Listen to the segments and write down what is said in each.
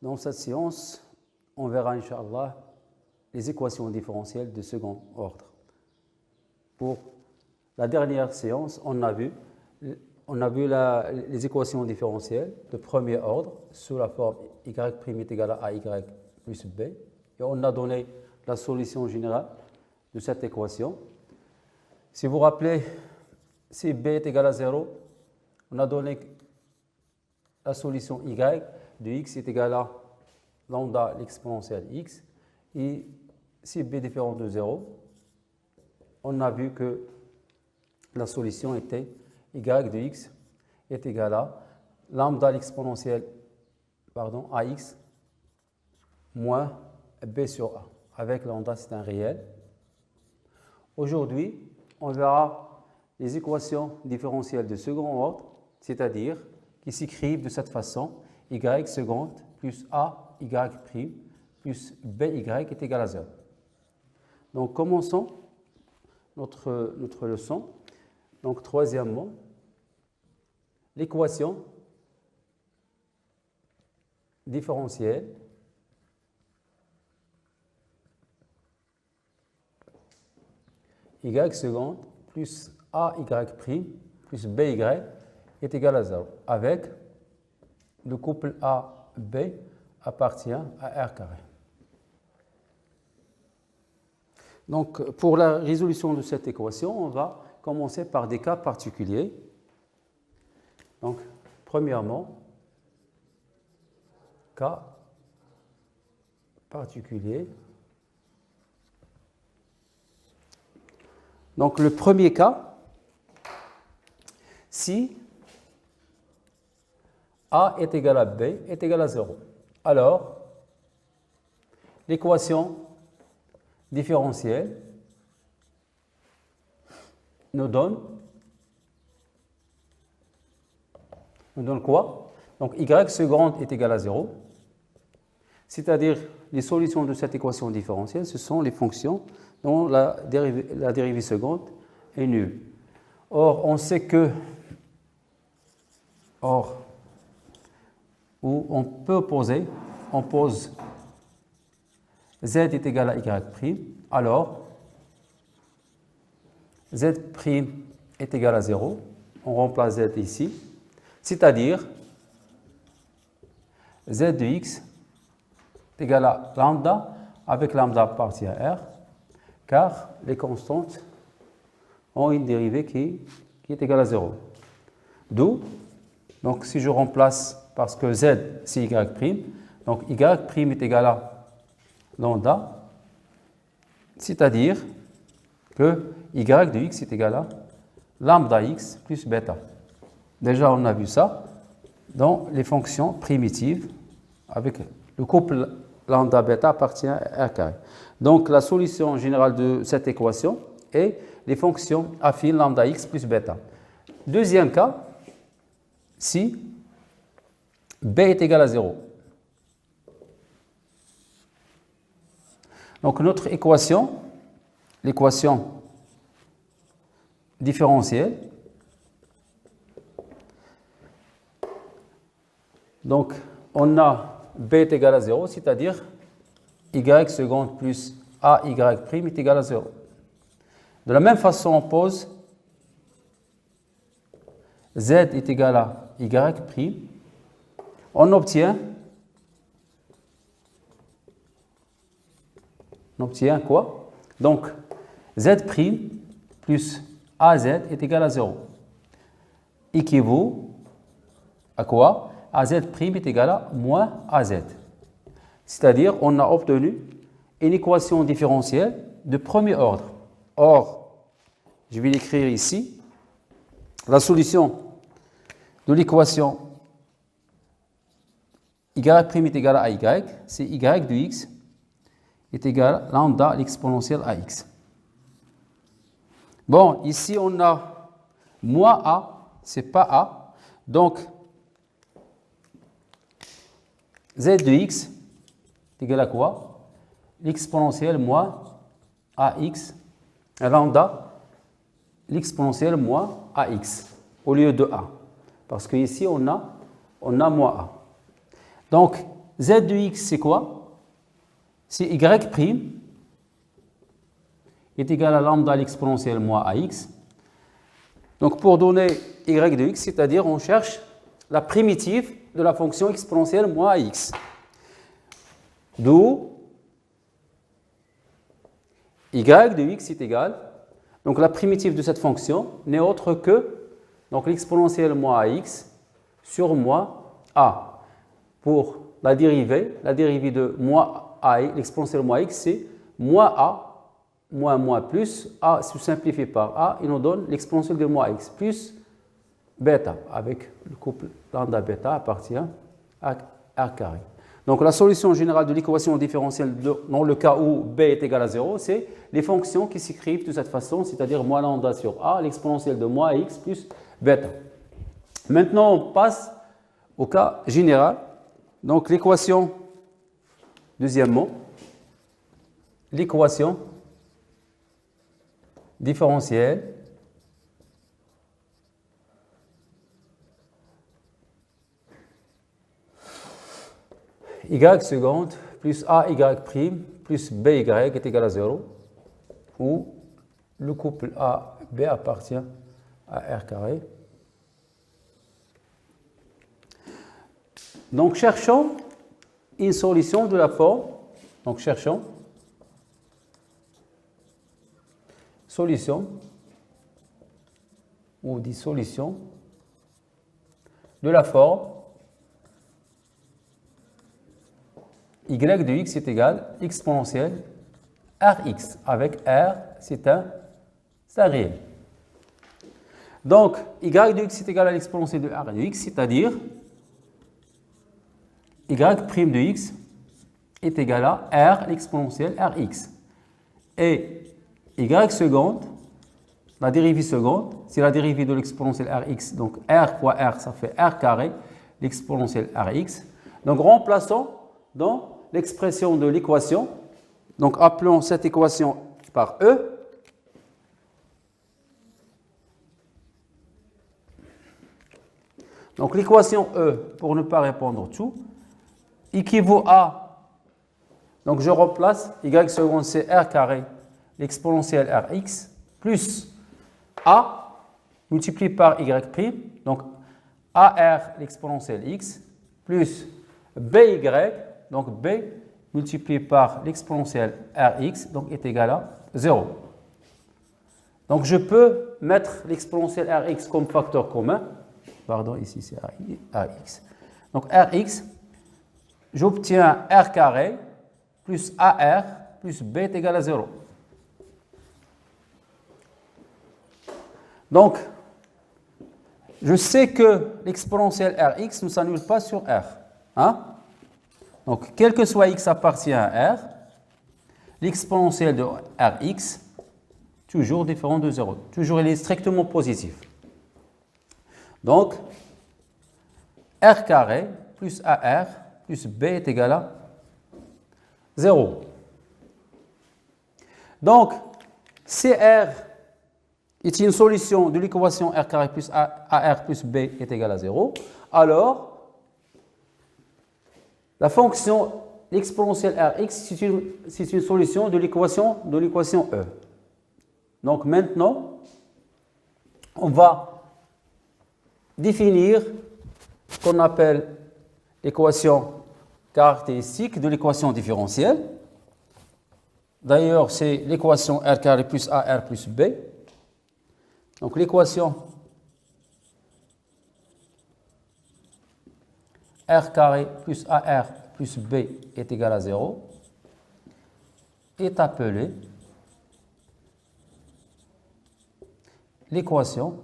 Dans cette séance, on verra, Inch'Allah, les équations différentielles de second ordre. Pour la dernière séance, on a vu les équations différentielles de premier ordre sous la forme y' est égal à ay plus b. Et on a donné la solution générale de cette équation. Si vous vous rappelez, si b est égal à 0, on a donné la solution y de x est égal à lambda l'exponentielle x. Et si b est différent de 0, on a vu que la solution était y de x est égal à lambda l'exponentielle ax moins b sur a. Avec lambda, c'est un réel. Aujourd'hui, on verra les équations différentielles de second ordre, c'est-à-dire qui s'écrivent de cette façon: y seconde plus a y prime plus by est égal à 0. Donc, commençons notre leçon. Donc, troisièmement, l'équation différentielle y seconde plus a y prime plus by est égal à 0, avec le couple a b appartient à R carré. Donc, pour la résolution de cette équation, on va commencer par des cas particuliers. Donc, premièrement, cas particulier. Donc, le premier cas, si a est égal à b est égal à 0. Alors, l'équation différentielle nous donne quoi? Donc, y seconde est égal à 0. C'est-à-dire, les solutions de cette équation différentielle, ce sont les fonctions dont la dérivée seconde est nulle. Or, on sait que où on peut poser, on pose z est égal à y', alors z' est égal à 0, on remplace z ici, c'est-à-dire z de x est égal à lambda, avec lambda appartient à R, car les constantes ont une dérivée qui est égale à 0. D'où, donc si je remplace, parce que z c'est y', donc y' est égal à lambda, c'est-à-dire que y de x est égal à lambda x plus bêta. Déjà, on a vu ça dans les fonctions primitives avec le couple lambda bêta appartient à R carré. Donc, la solution générale de cette équation est les fonctions affines lambda x plus bêta. Deuxième cas, si b est égal à 0. Donc, notre équation, l'équation différentielle, donc on a b est égal à 0, c'est-à-dire y seconde plus a y' est égal à 0. De la même façon, on pose z est égal à y', on obtient quoi? Donc, z' plus az est égal à 0. Équivaut à quoi? Az' est égal à moins az. C'est-à-dire, on a obtenu une équation différentielle de premier ordre. Or, je vais l'écrire ici, la solution de l'équation y' est égal à y, c'est y de x est égal à lambda l'exponentielle ax. Bon, ici on a moins a, c'est pas a, donc z de x est égal à quoi? L'exponentielle moins ax, lambda l'exponentielle moins ax au lieu de a, parce qu'ici on a moins a. Donc, z de x, c'est quoi? C'est y' est égal à lambda l'exponentielle moins ax. Donc, pour donner y de x, c'est-à-dire on cherche la primitive de la fonction exponentielle moins ax. D'où y de x est égal, donc la primitive de cette fonction n'est autre que donc l'exponentielle moins ax sur moins a. Pour la dérivée de moins a, l'exponentielle moins x, c'est moins a moins plus a simplifié par a, il nous donne l'exponentielle de moins x plus bêta, avec le couple lambda bêta appartient à r carré. Donc la solution générale de l'équation différentielle dans le cas où b est égal à 0, c'est les fonctions qui s'écrivent de cette façon, c'est-à-dire moins lambda sur a, l'exponentielle de moins x plus bêta. Maintenant, on passe au cas général. Donc l'équation, deuxièmement, l'équation différentielle y seconde plus ay' plus by est égal à 0, où le couple AB appartient à r carré. Donc cherchons une solution de la forme, donc cherchons solution ou dissolution de la forme y de x est égal exponentielle rx, avec r, c'est un réel. Donc, y de x est égal à l'exponentielle de r de x, c'est-à-dire y' de x est égal à r, l'exponentielle rx. Et y seconde, la dérivée seconde, c'est la dérivée de l'exponentielle rx, donc r fois r, ça fait r carré, l'exponentielle rx. Donc, remplaçons dans l'expression de l'équation, donc appelons cette équation par E. Donc l'équation E, pour ne pas répondre tout, équivaut à, donc je remplace, y seconde c'est r carré, l'exponentielle rx, plus a, multiplié par y', donc ar, l'exponentielle x, plus by, donc b multiplié par l'exponentielle rx, donc est égal à 0. Donc je peux mettre l'exponentielle rx comme facteur commun. Pardon, ici c'est rx. Donc rx, j'obtiens r carré plus ar plus b est égal à 0. Donc, je sais que l'exponentielle rx ne s'annule pas sur r. Hein? Donc, quel que soit x appartient à r, l'exponentielle de rx, toujours différent de 0. Toujours, il est strictement positif. Donc, r carré plus ar plus b est égal à 0. Donc, si r est une solution de l'équation r carré plus ar plus b est égal à 0, alors la fonction exponentielle Rx, c'est une solution de l'équation E. Donc maintenant, on va définir ce qu'on appelle l'équation caractéristique de l'équation différentielle. D'ailleurs, c'est l'équation R carré plus AR plus B. Donc l'équation R carré plus AR plus B est égal à 0 est appelée l'équation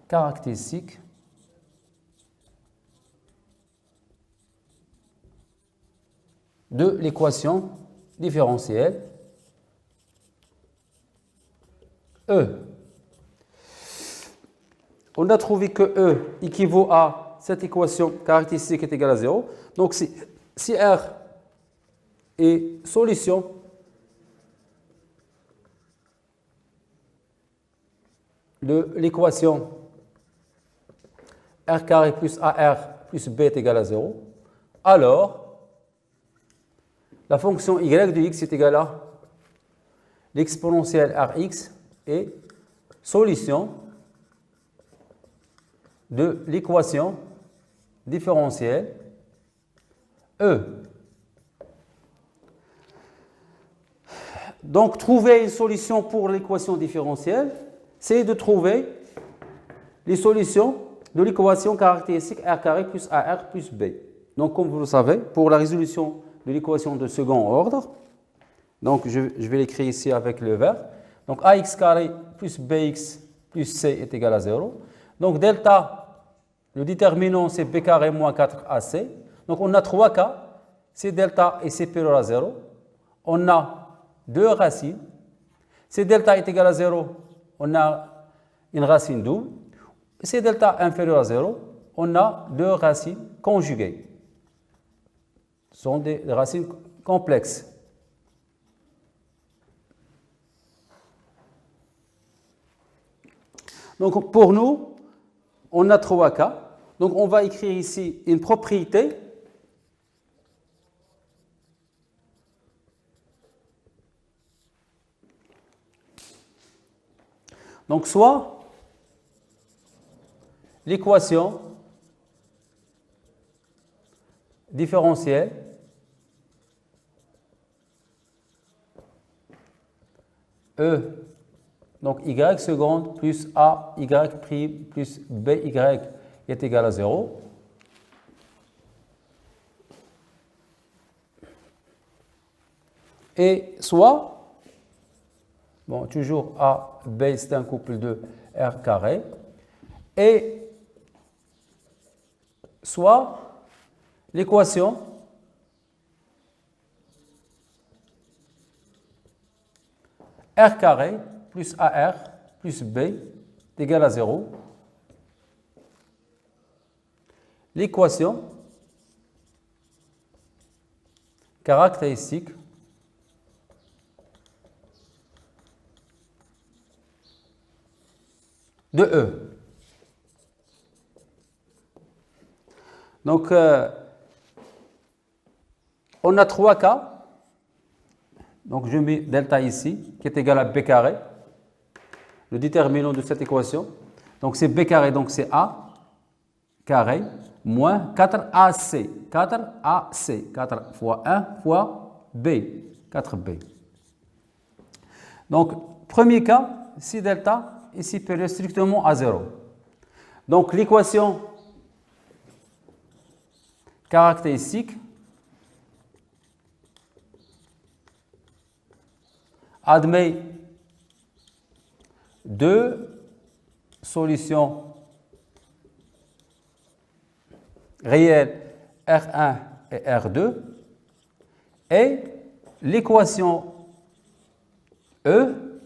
caractéristique de l'équation différentielle E. On a trouvé que E équivaut à cette équation caractéristique est égale à 0. Donc, si R est solution de l'équation R carré plus AR plus B est égal à 0, alors la fonction y de x est égale à l'exponentielle Rx et solution de l'équation différentielle E. Donc, trouver une solution pour l'équation différentielle, c'est de trouver les solutions de l'équation caractéristique R carré plus AR plus B. Donc, comme vous le savez, pour la résolution de l'équation de second ordre, donc je vais l'écrire ici avec le vert. Donc, AX carré plus BX plus C est égal à 0. Donc, delta, le déterminant, c'est B carré moins 4AC. Donc, on a trois cas. C'est delta et c'est supérieur à 0. On a deux racines. Si delta est égal à 0, on a une racine double. Si delta inférieur à 0, on a deux racines conjuguées. Ce sont des racines complexes. Donc pour nous, on a trois cas. Donc on va écrire ici une propriété. Donc soit l'équation différentielle E, donc y seconde plus a y prime plus by est égal à 0. Et soit, bon, toujours a, b c'est un couple de r carré, et soit l'équation r carré plus ar plus b est égal à 0. L'équation caractéristique de E. Donc, on a trois cas. Donc, je mets delta ici, qui est égal à b carré, le déterminant de cette équation. Donc, c'est b carré, donc c'est a carré, moins 4ac. 4ac, 4 fois 1 fois b, 4b. Donc, premier cas, si delta est supérieur strictement à 0. Donc, l'équation caractéristique admet deux solutions réelles R1 et R2 et l'équation E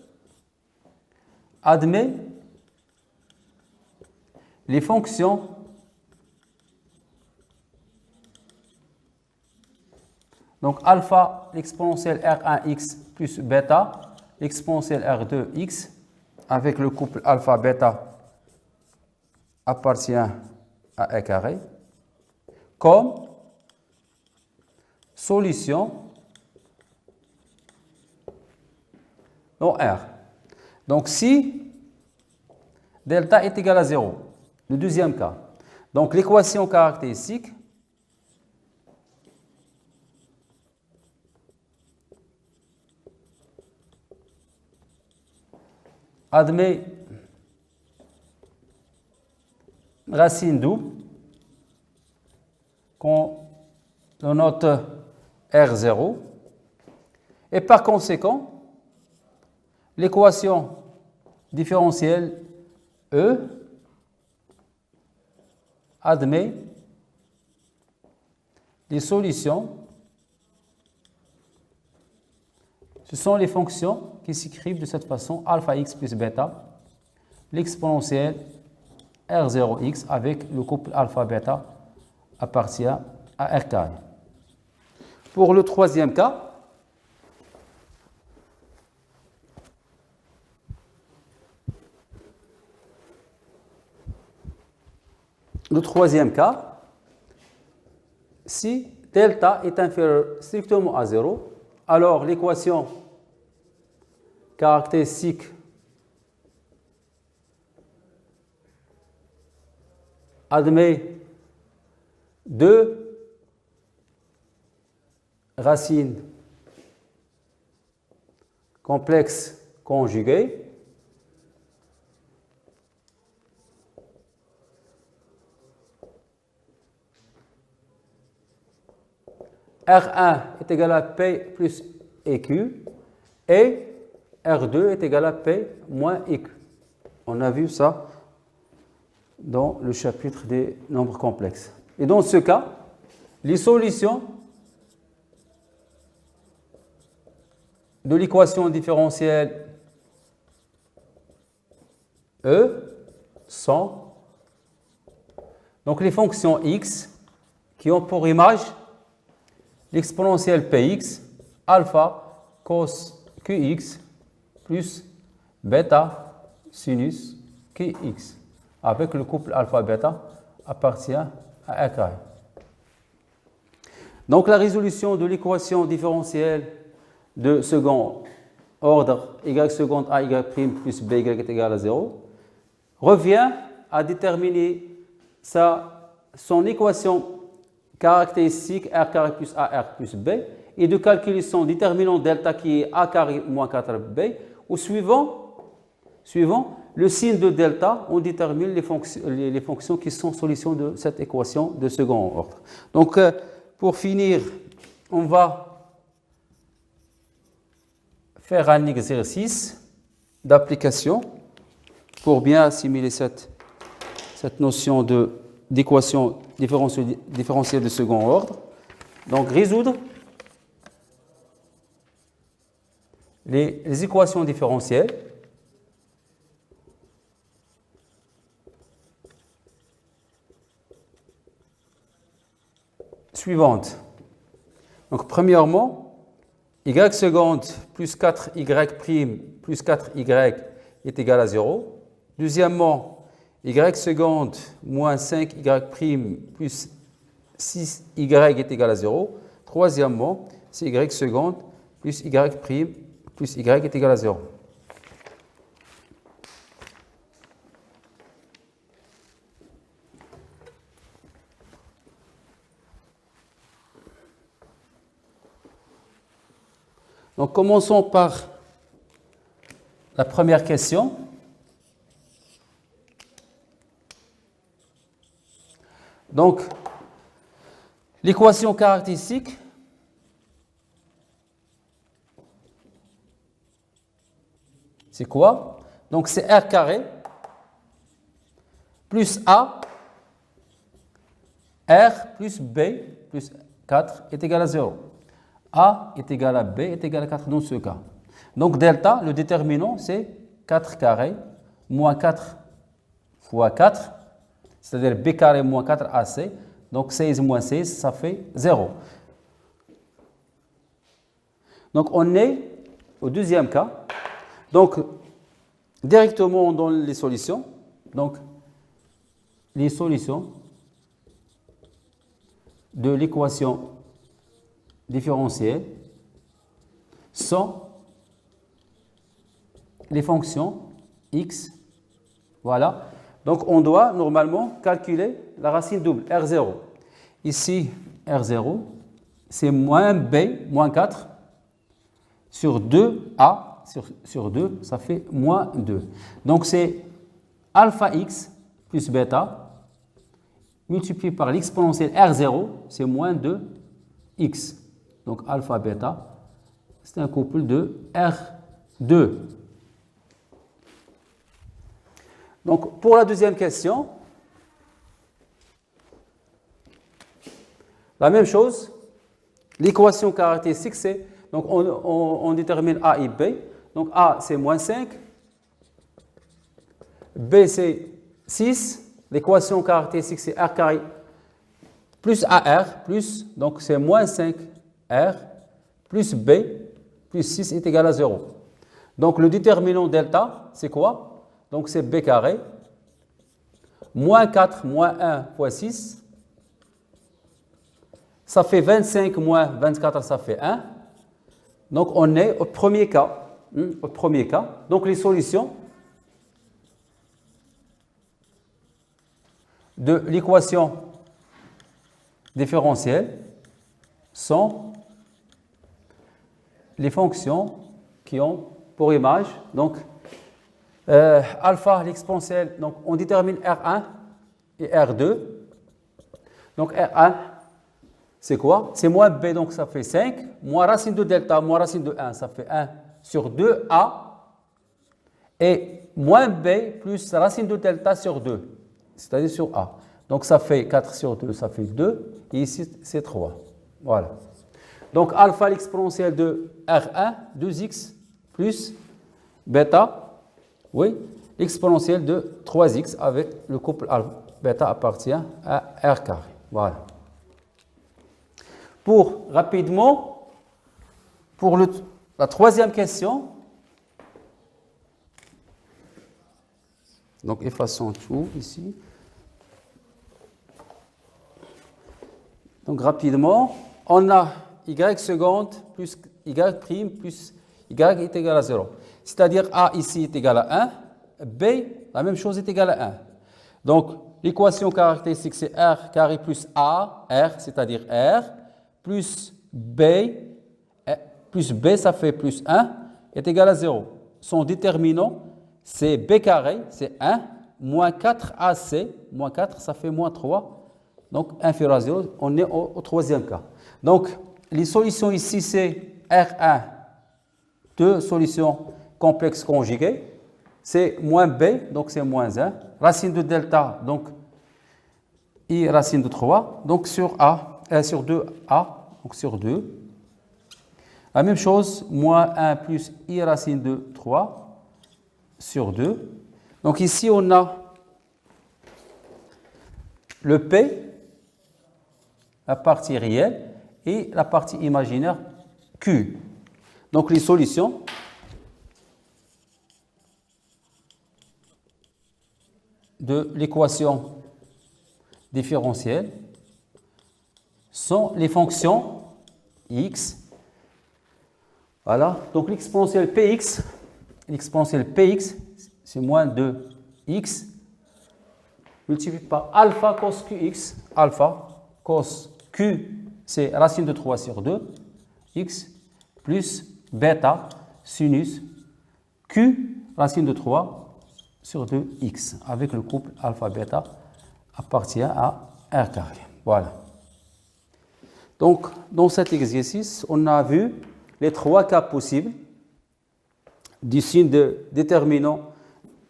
admet les fonctions donc alpha, l'exponentielle R1x plus bêta, l'exponentielle R2x avec le couple alpha bêta appartient à E carré comme solution dans R. Donc si delta est égal à 0, le deuxième cas, donc l'équation caractéristique admet racine double qu'on note R0 et par conséquent l'équation différentielle E admet les solutions. Ce sont les fonctions qui s'écrivent de cette façon, alpha x plus bêta, l'exponentielle R0x avec le couple alpha bêta appartient à R carré. Pour le troisième cas, le troisième cas, si delta est inférieur strictement à 0, alors l'équation caractéristique admet deux racines complexes conjuguées R1 est égal à P plus EQ et R2 est égal à P moins EQ. On a vu ça dans le chapitre des nombres complexes. Et dans ce cas, les solutions de l'équation différentielle E sont donc les fonctions x qui ont pour image l'exponentielle px alpha cos qx plus bêta sinus qx avec le couple alpha-bêta appartient à R carré. Donc la résolution de l'équation différentielle de second ordre y seconde a y prime plus b y est égal à 0 revient à déterminer son équation caractéristique R carré plus AR plus B et de calculer son déterminant delta qui est A carré moins 4B ou suivant le signe de delta, on détermine les fonctions qui sont solutions de cette équation de second ordre. Donc, pour finir, on va faire un exercice d'application pour bien assimiler cette notion d'équation différentielle de second ordre. Donc, résoudre les équations différentielles suivantes. Donc, premièrement, y seconde plus 4y prime plus 4y est égal à 0. Deuxièmement, y seconde moins 5y prime plus 6y est égal à 0. Troisièmement, c'est y seconde plus y prime plus y est égal à 0. Donc, commençons par la première question. Donc, l'équation caractéristique c'est quoi? Donc, c'est R carré plus A, R plus B plus 4 est égal à 0. A est égal à B est égal à 4 dans ce cas. Donc, delta, le déterminant, c'est 4 carré moins 4 fois 4, c'est-à-dire B carré moins 4AC. Donc, 16 moins 16, ça fait 0. Donc, on est au deuxième cas. Donc, directement, on donne les solutions. Donc, les solutions de l'équation différentielle sont les fonctions x. Voilà. Donc, on doit normalement calculer la racine double, R0. Ici, R0, c'est moins B, moins 4, sur 2A, sur 2, ça fait moins 2. Donc, c'est alpha x plus bêta, multiplié par l'exponentielle R0, c'est moins 2x. Donc, alpha, bêta, c'est un couple de R2. Donc, pour la deuxième question, la même chose. L'équation caractéristique, c'est, donc on détermine A et B. Donc, A, c'est moins 5. B, c'est 6. L'équation caractéristique, c'est R carré plus AR, plus, donc c'est moins 5R, plus B, plus 6 est égal à 0. Donc, le déterminant delta, c'est quoi? Donc, c'est B carré moins 4 moins 1 fois 6, ça fait 25 moins 24, ça fait 1. Donc, on est au premier cas. Au premier cas. Donc, les solutions de l'équation différentielle sont les fonctions qui ont pour image, donc, alpha, l'exponentielle, donc on détermine R1 et R2. Donc, R1, c'est quoi? C'est moins B, donc ça fait 5, moins racine de delta, moins racine de 1, ça fait 1 sur 2A, et moins B plus racine de delta sur 2, c'est-à-dire sur A. Donc, ça fait 4 sur 2, ça fait 2, et ici, c'est 3. Voilà. Donc, alpha, l'exponentielle de R1, 2x, plus bêta, oui, l'exponentielle de 3x avec le couple bêta appartient à R carré. Voilà. Rapidement, pour la troisième question, donc effaçons tout ici. Donc rapidement, on a y seconde plus y prime plus y est égal à 0. C'est-à-dire A ici est égal à 1, B, la même chose est égale à 1. Donc l'équation caractéristique c'est R carré plus A, R, c'est-à-dire R, plus B, ça fait plus 1, est égal à 0. Son déterminant, c'est B carré, c'est 1, moins 4AC, moins 4, ça fait moins 3, donc inférieur à 0, on est au troisième cas. Donc, les solutions ici, c'est R1, deux solutions complexes conjuguées, c'est moins B, donc c'est moins 1, racine de delta, donc I racine de 3, donc sur A, sur 2A, donc sur 2. La même chose, moins 1 plus I racine de 3 sur 2. Donc ici, on a le P, la partie réelle, et la partie imaginaire Q. Donc les solutions de l'équation différentielle sont les fonctions x. Voilà, donc l'exponentielle px, c'est moins 2x multiplié par alpha cos qx, alpha cos q, c'est racine de 3 sur 2, x, plus bêta sinus q, racine de 3 sur 2x, avec le couple alpha-bêta appartient à R carré. Voilà. Donc, dans cet exercice, on a vu les trois cas possibles du signe de déterminant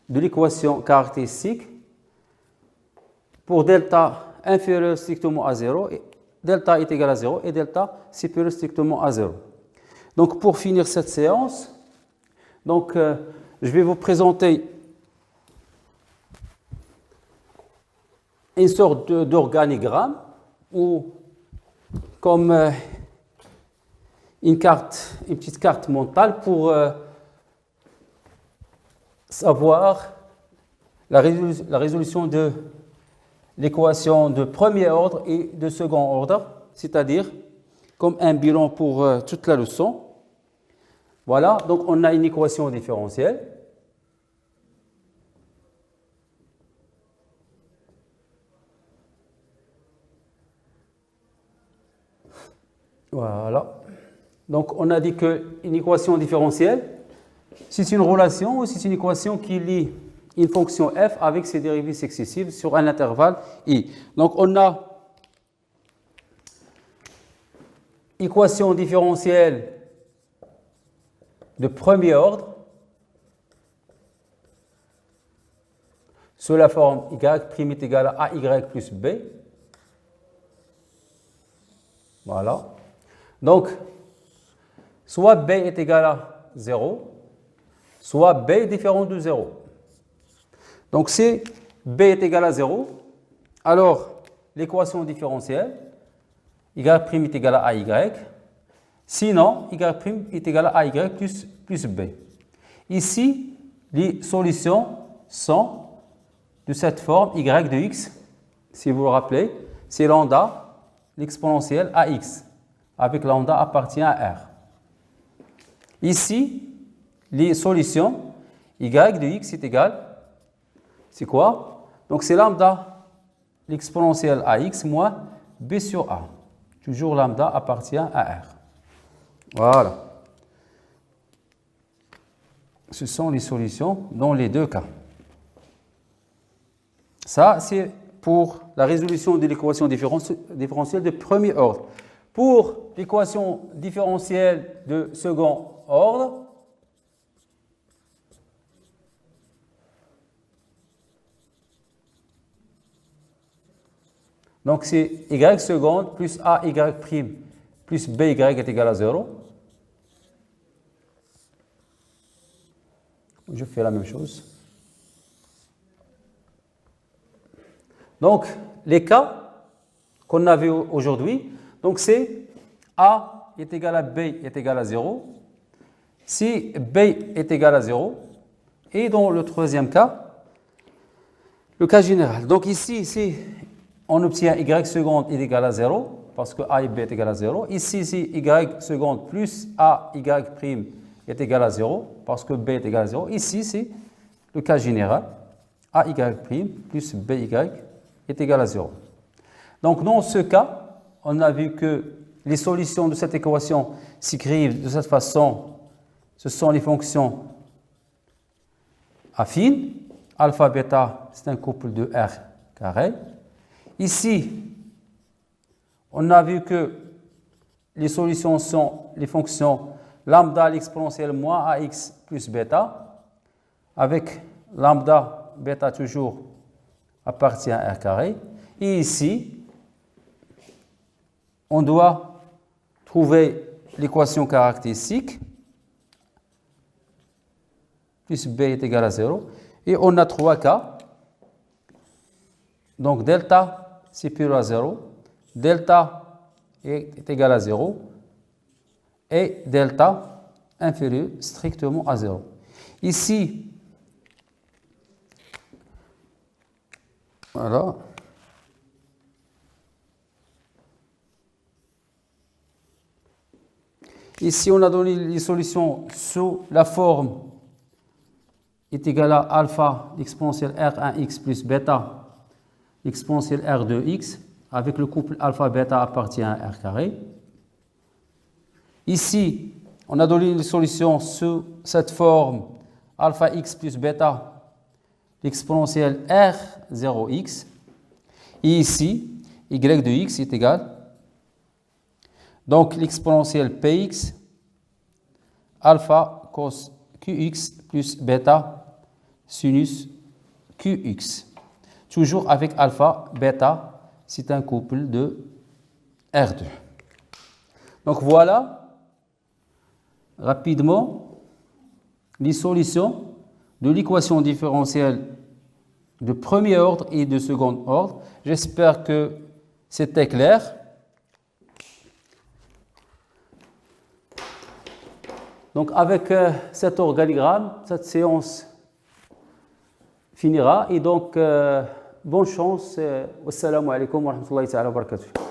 de l'équation caractéristique pour delta inférieur strictement à 0, et delta est égal à 0 et delta supérieur strictement à 0. Donc, pour finir cette séance, donc, je vais vous présenter une sorte d'organigramme ou comme une petite carte mentale pour savoir la résolution de l'équation de premier ordre et de second ordre, c'est-à-dire comme un bilan pour toute la leçon. Voilà, donc on a une équation différentielle. Voilà. Donc, on a dit qu'une équation différentielle, c'est une relation ou c'est une équation qui lie une fonction f avec ses dérivées successives sur un intervalle i. Donc, on a équation différentielle de premier ordre sous la forme y' est égal à ay plus b. Voilà. Donc, soit b est égal à 0, soit b est différent de 0. Donc, si b est égal à 0, alors l'équation différentielle, y' est égal à ay. Sinon, y' est égal à ay plus b. Ici, les solutions sont de cette forme y de x, si vous vous rappelez, c'est lambda, l'exponentielle ax, avec lambda appartient à R. Ici, les solutions y de x est égal, c'est quoi? Donc c'est lambda, l'exponentielle ax moins b sur a. Toujours lambda appartient à R. Voilà. Ce sont les solutions dans les deux cas. Ça, c'est pour la résolution de l'équation différentielle de premier ordre. Pour l'équation différentielle de second ordre, donc c'est y seconde plus ay prime plus by est égal à 0. Je fais la même chose. Donc, les cas qu'on a vus aujourd'hui, donc c'est A est égal à B est égal à 0, si B est égal à 0, et dans le troisième cas, le cas général. Donc ici, si on obtient y seconde est égal à 0, parce que A et B est égal à 0, ici, si y seconde plus ay prime est égal à 0, parce que b est égal à 0. Ici, c'est le cas général. ay prime plus by est égal à 0. Donc, dans ce cas, on a vu que les solutions de cette équation s'écrivent de cette façon. Ce sont les fonctions affines. Alpha, bêta, c'est un couple de R carré. Ici, on a vu que les solutions sont les fonctions lambda l'exponentielle moins ax plus bêta, avec lambda, bêta toujours appartient à R carré. Et ici, on doit trouver l'équation caractéristique, plus b est égal à 0. Et on a trois cas. Donc delta supérieur à 0, delta est égal à 0, et delta inférieur strictement à 0. Ici, voilà. Ici, on a donné les solutions sous la forme est égal à alpha exponentielle R1x plus bêta exponentielle R2x avec le couple alpha-bêta appartient à R carré. Ici, on a donné les solutions sous cette forme alpha x plus bêta l'exponentielle R0x. Et ici, y de x est égal. Donc, l'exponentielle px alpha cos qx plus bêta sinus qx. Toujours avec alpha, bêta, c'est un couple de R2. Donc voilà, rapidement, les solutions de l'équation différentielle de premier ordre et de second ordre. J'espère que c'était clair. Donc avec cet organigramme, cette séance finira. Et donc, bonne chance. Wassalamu alaikum wa rahmatullahi wa barakatuh.